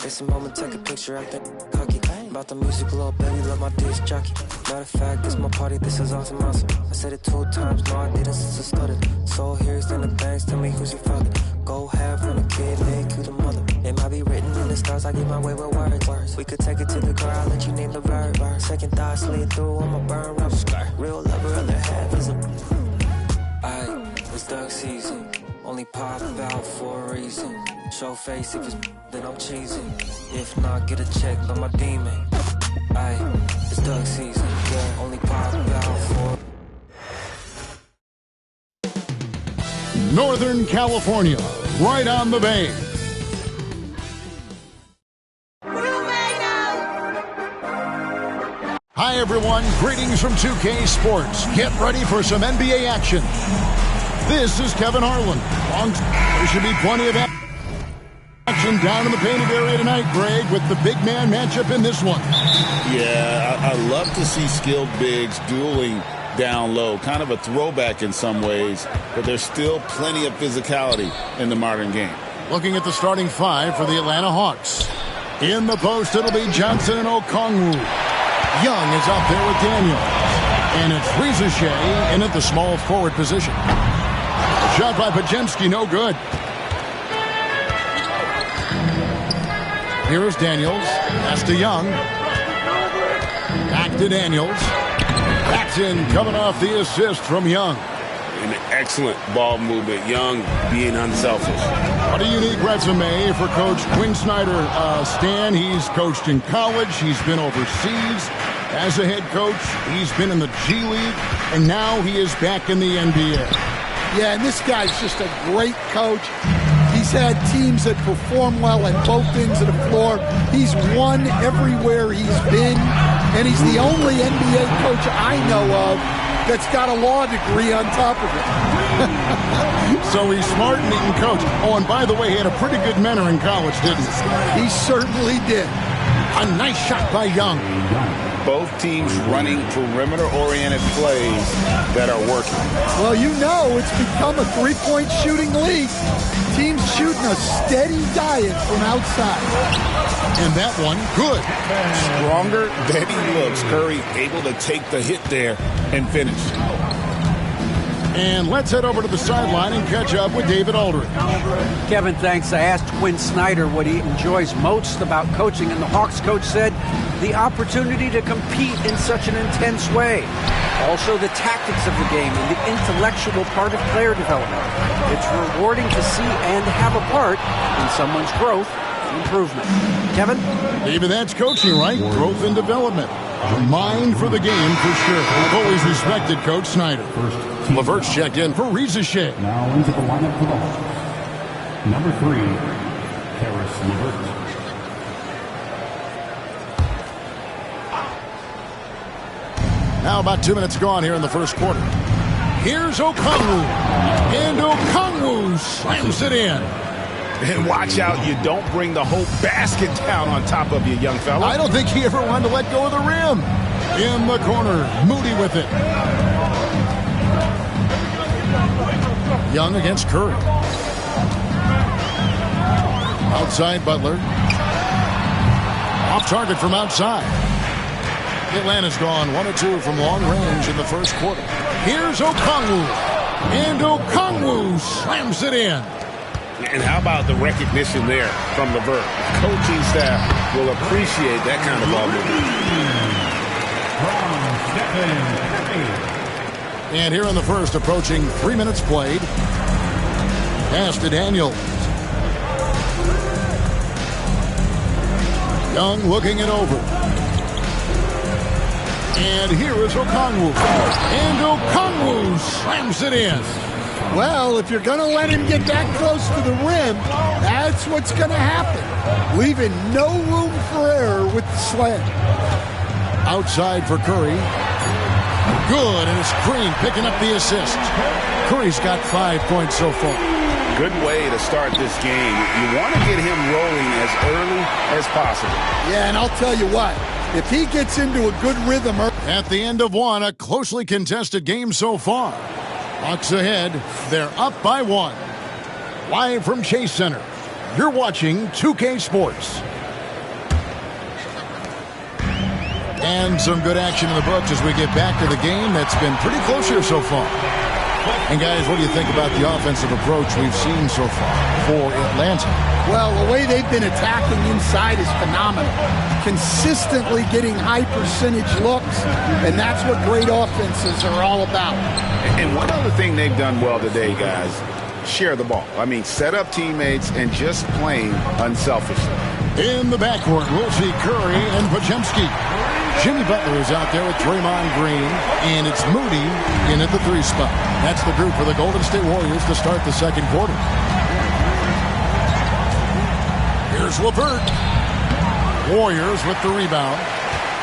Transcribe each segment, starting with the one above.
It's a moment, take a picture, I think cocky. About the music, little baby, love my disc jockey. Matter of fact, this my party, this is awesome. I said it 2 times, no I didn't since I started. So here's in the banks, tell me who's your father. Go half on a kid, make you the mother. It might be written in the stars, I get my way with words. We could take it to the car, I'll let you name the verb. Second thought, slid through, I'ma burn rubber. Real lover, other half is a... It's duck season, only pop out for a reason. Show face if it's then I'm cheesing. If not, get a check by my demon. It's duck season, yeah, only pop out for... Northern California, right on the bay. Hi everyone, greetings from 2K Sports. Get ready for some NBA action. This is Kevin Harlan. There should be plenty of action down in the painted area tonight, Greg, with the big man matchup in this one. Yeah, I love to see skilled bigs dueling down low. Kind of a throwback in some ways, but there's still plenty of physicality in the modern game. Looking at the starting five for the Atlanta Hawks. In the post, it'll be Johnson and Okongwu. Young is out there with Daniels. And it's Rizashea in at the small forward position. A shot by Pajemski, no good. Here's Daniels. Pass to Young. Back to Daniels. That's in, coming off the assist from Young. An excellent ball movement. Young being unselfish. What a unique resume for Coach Quinn Snyder. Stan, he's coached in college. He's been overseas as a head coach. He's been in the G League, and now he is back in the NBA. Yeah, and this guy's just a great coach. He's had teams that perform well at both ends of the floor. He's won everywhere he's been, and he's the only NBA coach I know of that's got a law degree on top of it. So he's smart and he can coach. Oh, and by the way, he had a pretty good mentor in college, didn't he? He certainly did. A nice shot by Young. Both teams running perimeter-oriented plays that are working. Well, you know, it's become a three-point shooting league. Teams shooting a steady diet from outside. And that one, good. Stronger than he looks. Curry able to take the hit there and finish. And let's head over to the sideline and catch up with David Aldridge. Kevin, thanks. I asked Quinn Snyder what he enjoys most about coaching, and the Hawks coach said the opportunity to compete in such an intense way. Also, the tactics of the game and the intellectual part of player development. It's rewarding to see and have a part in someone's growth and improvement. Kevin? David, that's coaching, right? Growth and development. A mind for the game, for sure. I've always respected Coach Snyder. Levert's checked in for Rizashea. Now into the lineup for the Hawks. Number 3, Karis LeVert. Now about 2 minutes gone here in the first quarter. Here's Okongwu. And Okongwu slams it in. And watch out, you don't bring the whole basket down on top of you, young fella. I don't think he ever wanted to let go of the rim. In the corner, Moody with it. Young against Curry. Outside Butler. Off target from outside. Atlanta's gone 1 of 2 from long range in the first quarter. Here's Okongwu. And Okongwu slams it in. And how about the recognition there from LeVert? Coaching staff will appreciate that kind of ball movement. And here in the first, approaching 3 minutes played. Pass to Daniels. Young looking it over. And here is Okongwu. And Okongwu slams it in. Well, if you're going to let him get that close to the rim, that's what's going to happen. Leaving no room for error with the slam. Outside for Curry. Good, and it's Green picking up the assist. Curry's got 5 points so far. Good way to start this game. You want to get him rolling as early as possible. Yeah, and I'll tell you what. If he gets into a good rhythm... At the end of one, a closely contested game so far. Hawks ahead. They're up by 1. Live from Chase Center, you're watching 2K Sports. And some good action in the books as we get back to the game that's been pretty close here so far. And guys, what do you think about the offensive approach we've seen so far for Atlanta? Well, the way they've been attacking inside is phenomenal. Consistently getting high percentage looks, and that's what great offenses are all about. And one other thing they've done well today, guys, share the ball. I mean, set up teammates and just playing unselfishly. In the backcourt, we'll see Curry and Podziemski. Jimmy Butler is out there with Draymond Green, and it's Moody in at the 3 spot. That's the group for the Golden State Warriors to start the second quarter. Here's LeVert. Warriors with the rebound.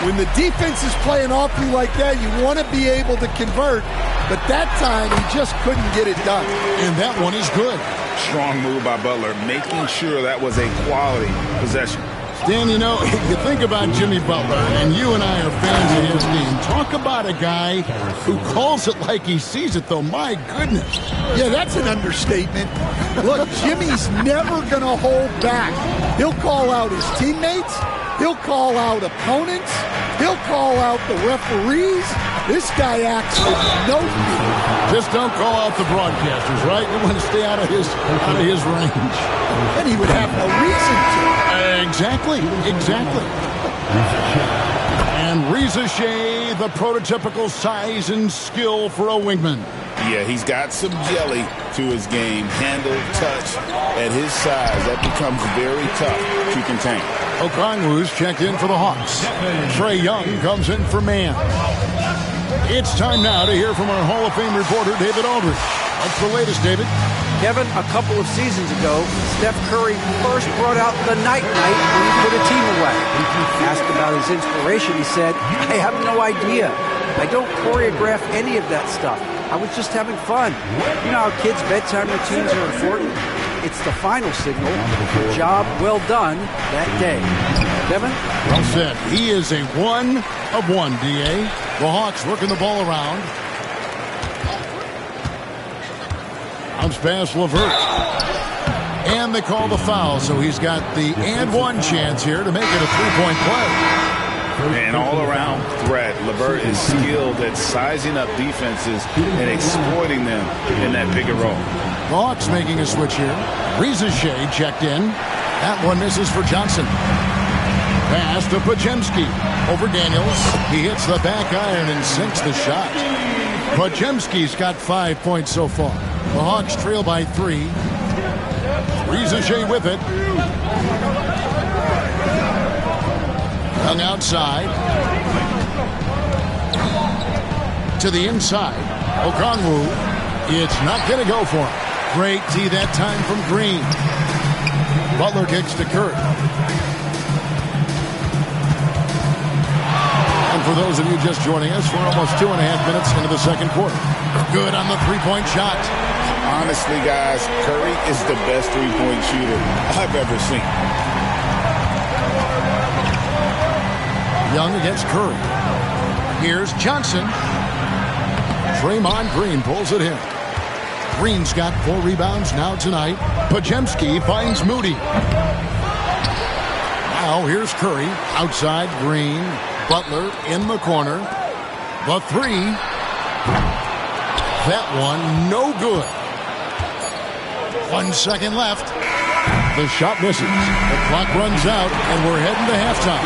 When the defense is playing off you like that, you want to be able to convert, but that time he just couldn't get it done. And that one is good. Strong move by Butler, making sure that was a quality possession. Dan, you know, you think about Jimmy Butler, and you and I are fans of his team. Talk about a guy who calls it like he sees it, though. My goodness. Yeah, that's an understatement. Look, Jimmy's never going to hold back. He'll call out his teammates. He'll call out opponents. He'll call out the referees. This guy acts with no fear. Just don't call out the broadcasters, right? You want to stay out of his range. And he would have no reason to. Exactly. And Reza Shea, the prototypical size and skill for a wingman. Yeah, he's got some jelly to his game. Handle, touch. At his size, that becomes very tough to contain. Okongwu's checked in for the Hawks. Trae Young comes in for man. It's time now to hear from our Hall of Fame reporter, David Aldridge. What's the latest, David? Kevin, a couple of seasons ago, Steph Curry first brought out the night-night when he put a team away. Asked about his inspiration, he said, I have no idea. I don't choreograph any of that stuff. I was just having fun. You know how kids' bedtime routines are important? It's the final signal. Job well done that day. Kevin? Well said. He is a 1 of 1, D.A. The Hawks working the ball around. Bounce pass LeVert. And they call the foul, so he's got the and one chance here to make it a three-point play. An all-around threat. LeVert is skilled at sizing up defenses and exploiting them in that pick and roll. The Hawks making a switch here. Reza Shea checked in. That one misses for Johnson. Pass to Podziemski. Over Daniels. He hits the back iron and sinks the shot. Podziemski's got 5 points so far. The Hawks trail by 3. Reza Shea with it. Young outside. To the inside. Okongwu. It's not going to go for him. Great D that time from Green. Butler kicks to Curry. And for those of you just joining us, we're almost 2.5 minutes into the second quarter. Good on the three-point shot. Honestly, guys, Curry is the best three-point shooter I've ever seen. Young against Curry. Here's Johnson. Draymond Green pulls it in. Green's got 4 rebounds now tonight. Podziemski finds Moody. Now here's Curry. Outside Green. Butler in the corner. The 3. That one no good. 1 second left. The shot misses. The clock runs out, and we're heading to halftime.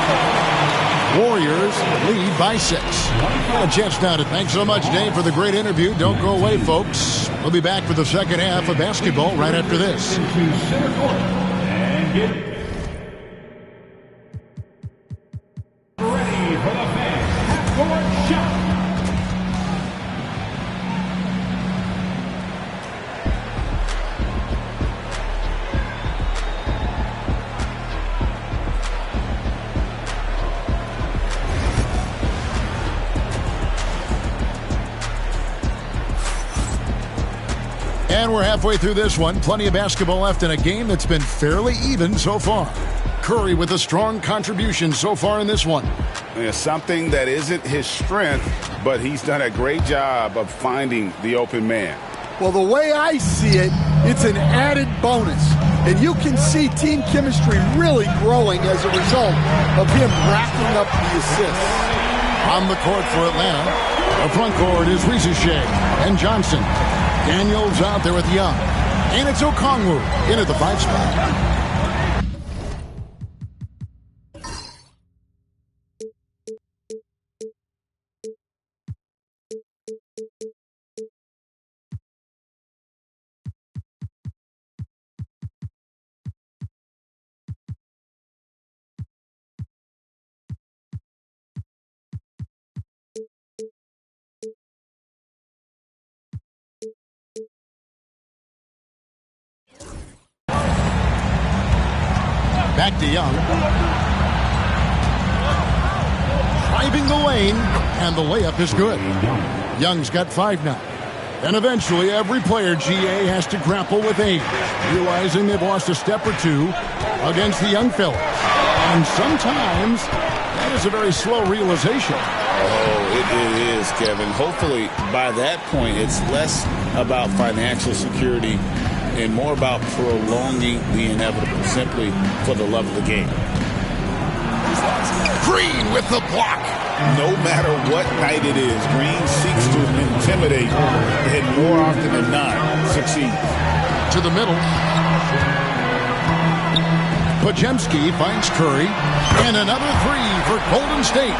Warriors lead by 6. Got a chance now to thanks so much, Dave, for the great interview. Don't go away, folks. We'll be back for the second half of basketball right after this. Ready for the fans. Half-court shot. And we're halfway through this one. Plenty of basketball left in a game that's been fairly even so far. Curry with a strong contribution so far in this one. Yeah, something that isn't his strength, but he's done a great job of finding the open man. Well, the way I see it, it's an added bonus. And you can see team chemistry really growing as a result of him racking up the assists. On the court for Atlanta, the front court is Rizushea and Johnson. Daniels out there with Young. And it's Okongwu in at the 5 spot. Back to Young. Driving the lane, and the layup is good. Young's got 5 now. And eventually, every player, GA, has to grapple with age, realizing they've lost a step or two against the young fellas. And sometimes, that is a very slow realization. Oh, it is, Kevin. Hopefully, by that point, it's less about financial security and more about prolonging the inevitable, simply for the love of the game. Green with the block. No matter what night it is, Green seeks to intimidate and more often than not succeed. To the middle. Podziemski finds Curry. And another 3 for Golden State.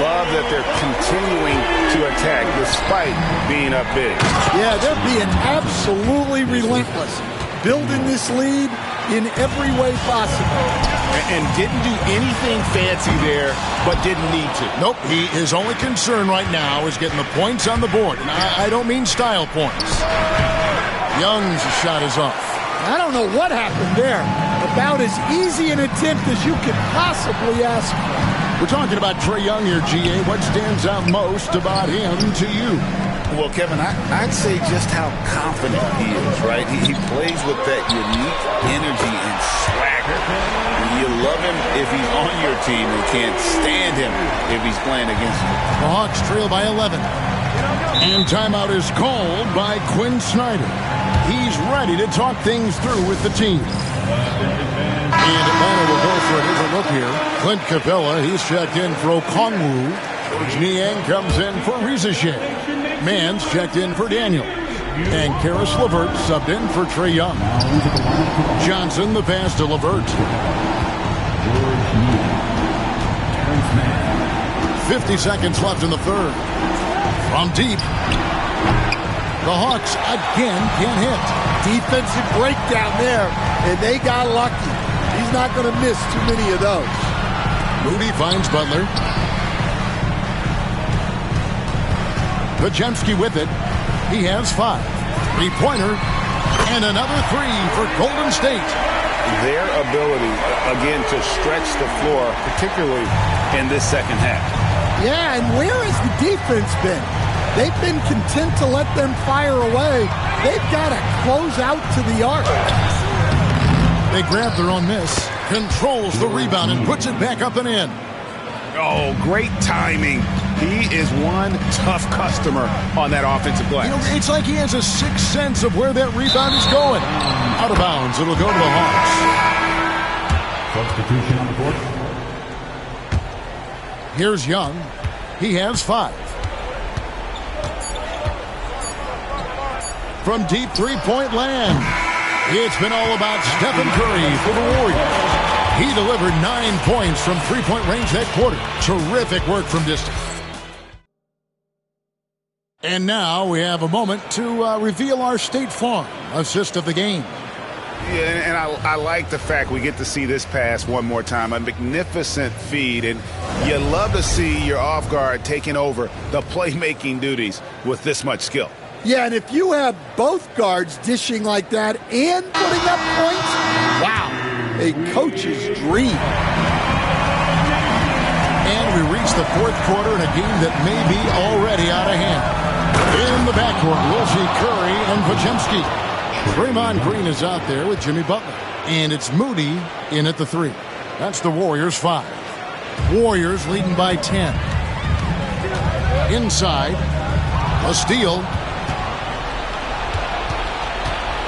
Love that they're continuing to attack despite being up big. Yeah, they're being absolutely relentless. Building this lead in every way possible. And didn't do anything fancy there, but didn't need to. Nope, his only concern right now is getting the points on the board. And I don't mean style points. Young's shot is off. I don't know what happened there. About as easy an attempt as you could possibly ask for. We're talking about Trae Young here, GA. What stands out most about him to you? Well, Kevin, I'd say just how confident he is, right? He plays with that unique energy and swagger. You love him if he's on your team and can't stand him if he's playing against you. The Hawks trail by 11. And timeout is called by Quinn Snyder. He's ready to talk things through with the team. And Atlanta will go for a different look here. Clint Capella, he's checked in for Okongwu. George Niang comes in for Rizushea. Mans checked in for Daniel. And Karis LeVert subbed in for Trae Young. Johnson, the pass to LeVert. 50 seconds left in the third. From deep. The Hawks again can't hit. Defensive breakdown there, and they got lucky. He's not going to miss too many of those. Moody finds Butler. Podziemski with it. He has 5. 3-pointer. And another 3 for Golden State. Their ability, again, to stretch the floor, particularly in this second half. Yeah, and where has the defense been? They've been content to let them fire away. They've got to close out to the arc. They grab their own miss. Controls the rebound and puts it back up and in. Oh, great timing. He is one tough customer on that offensive glass. You know, it's like he has a sixth sense of where that rebound is going. Out of bounds, it'll go to the Hawks. Substitution on the court. Here's Young. He has 5. From deep three-point land, it's been all about Steph Curry for the Warriors. He delivered 9 points from three-point range that quarter. Terrific work from distance. And now we have a moment to reveal our State Farm assist of the game. Yeah, and I like the fact we get to see this pass one more time. A magnificent feed, and you love to see your off guard taking over the playmaking duties with this much skill. Yeah, and if you have both guards dishing like that and putting up points, wow, a coach's dream. And we reach the fourth quarter in a game that may be already out of hand. In the backcourt, we'll see Curry and Podziemski. Draymond Green is out there with Jimmy Butler. And it's Moody in at the 3. That's the Warriors' 5. Warriors leading by 10. Inside, a steal.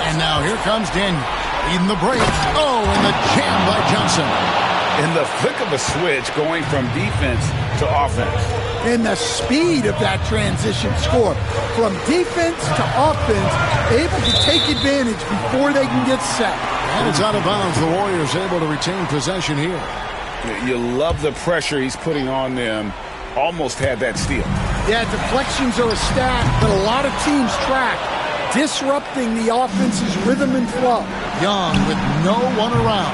And now here comes Daniel. Leading the break. Oh, and the jam by Johnson. in the flick of a switch going from defense to offense. And the speed of that transition score from defense to offense, able to take advantage before they can get set. And it's out of bounds. The Warriors able to retain possession here. You love the pressure he's putting on them. Almost had that steal. Yeah, deflections are a stat, but a lot of teams track, disrupting the offense's rhythm and flow. Young with no one around.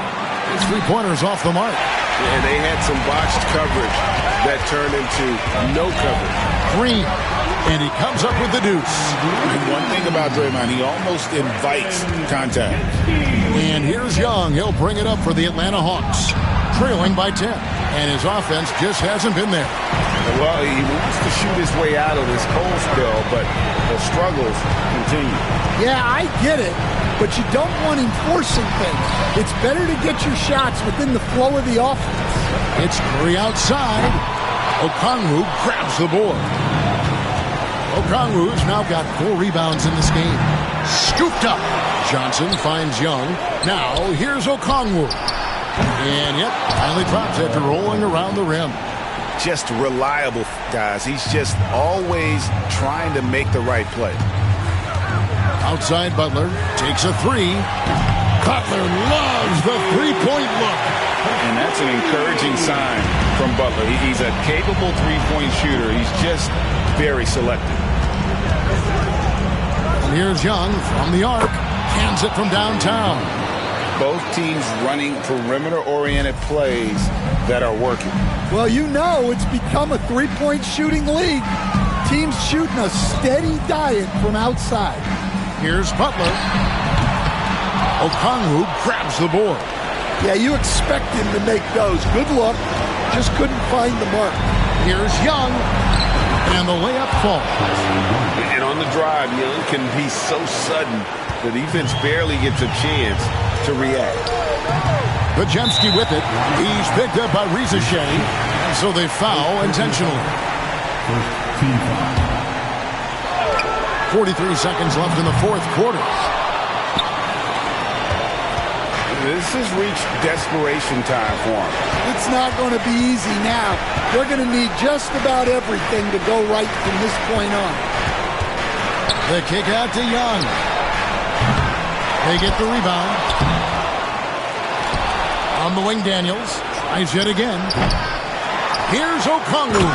His three-pointers off the mark. And they had some botched coverage that turned into no coverage. Green. And he comes up with the deuce. And one thing about Draymond, he almost invites contact. And here's Young. He'll bring it up for the Atlanta Hawks. Trailing by 10. And his offense just hasn't been there. Well, he wants to shoot his way out of this cold spell, but the struggles continue. Yeah, I get it, but you don't want him forcing things. It's better to get your shots within the flow of the offense. It's Curry outside. Okongwu grabs the board. Okongwu's now got 4 rebounds in this game. Scooped up. Johnson finds Young. Now here's Okongwu. And yep, finally drops after rolling around the rim. Just reliable, guys. He's just always trying to make the right play. Outside Butler takes a 3. Cutler loves the three-point look. And that's an encouraging sign from Butler. He's a capable three-point shooter. He's just very selective. And here's Young from the arc. Hands it from downtown. Both teams running perimeter-oriented plays that are working. Well, you know it's become a three-point shooting league. Teams shooting a steady diet from outside. Here's Butler. Okongwu grabs the board. Yeah, you expect him to make those. Good luck. Just couldn't find the mark. Here's Young. And the layup falls. And on the drive, Young can be so sudden, the defense barely gets a chance to react. Bajemski with it. He's picked up by Rizachet. And so they foul intentionally. 43 seconds left in the fourth quarter. This has reached desperation time for them. It's not going to be easy now. They're going to need just about everything to go right from this point on. The kick out to Young. They get the rebound. On the wing, Daniels. Tries yet again. Here's Okongwu.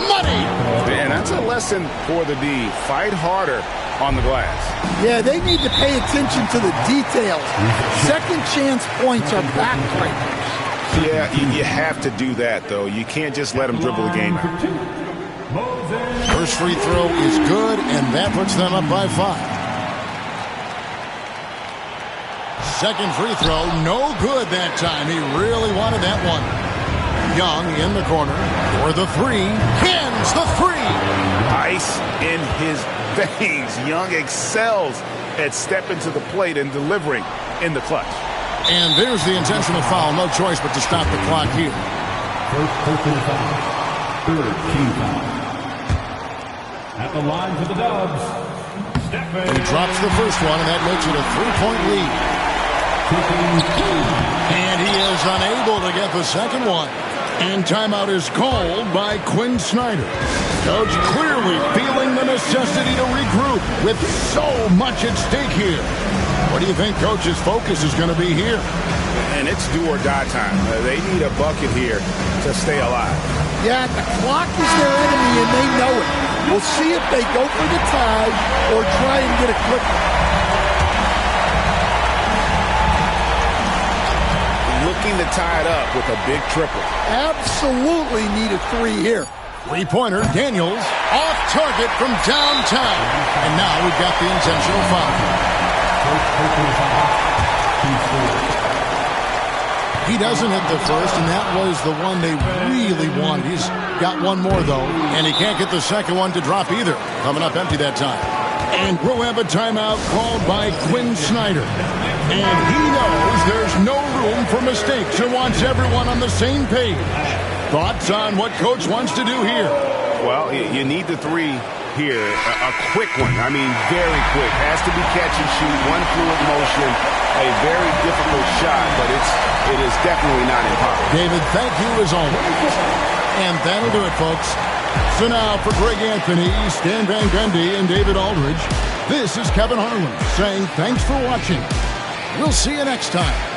Money! And that's a lesson for the D. Fight harder on the glass. Yeah, they need to pay attention to the details. Second chance points are backbreakers. Yeah, you have to do that, though. You can't just let them dribble the game out. First free throw is good, and that puts them up by 5. Second free throw, no good that time. He really wanted that one. Young in the corner for the 3. Hins the 3. Ice in his veins. Young excels at stepping to the plate and delivering in the clutch. And there's the intentional foul. No choice but to stop the clock here. First personal foul. Third team foul. At the line for the Dubs. He drops the first one, and that makes it a 3-point lead. And he is unable to get the second one. And timeout is called by Quinn Snyder. Coach clearly feeling the necessity to regroup with so much at stake here. What do you think Coach's focus is going to be here? And it's do or die time. They need a bucket here to stay alive. Yeah, the clock is their enemy and they know it. We'll see if they go for the tie or try and get a quick one. Looking to tie it up with a big triple. Absolutely need a 3 here. Three-pointer, Daniels, off target from downtown. And now we've got the intentional foul. He doesn't hit the first, and that was the one they really wanted. He's got one more, though, and he can't get the second one to drop either. Coming up empty that time. And we'll have a timeout called by Quinn Snyder. And he knows there's no room for mistakes and wants everyone on the same page. Thoughts on what Coach wants to do here? Well, you need the 3 here, a quick one. I mean, very quick. Has to be catch and shoot, one fluid motion, a very difficult shot, but it is definitely not impossible. David, thank you as always. And that'll do it, folks. So now for Greg Anthony, Stan Van Gundy, and David Aldridge, this is Kevin Harlan saying thanks for watching. We'll see you next time.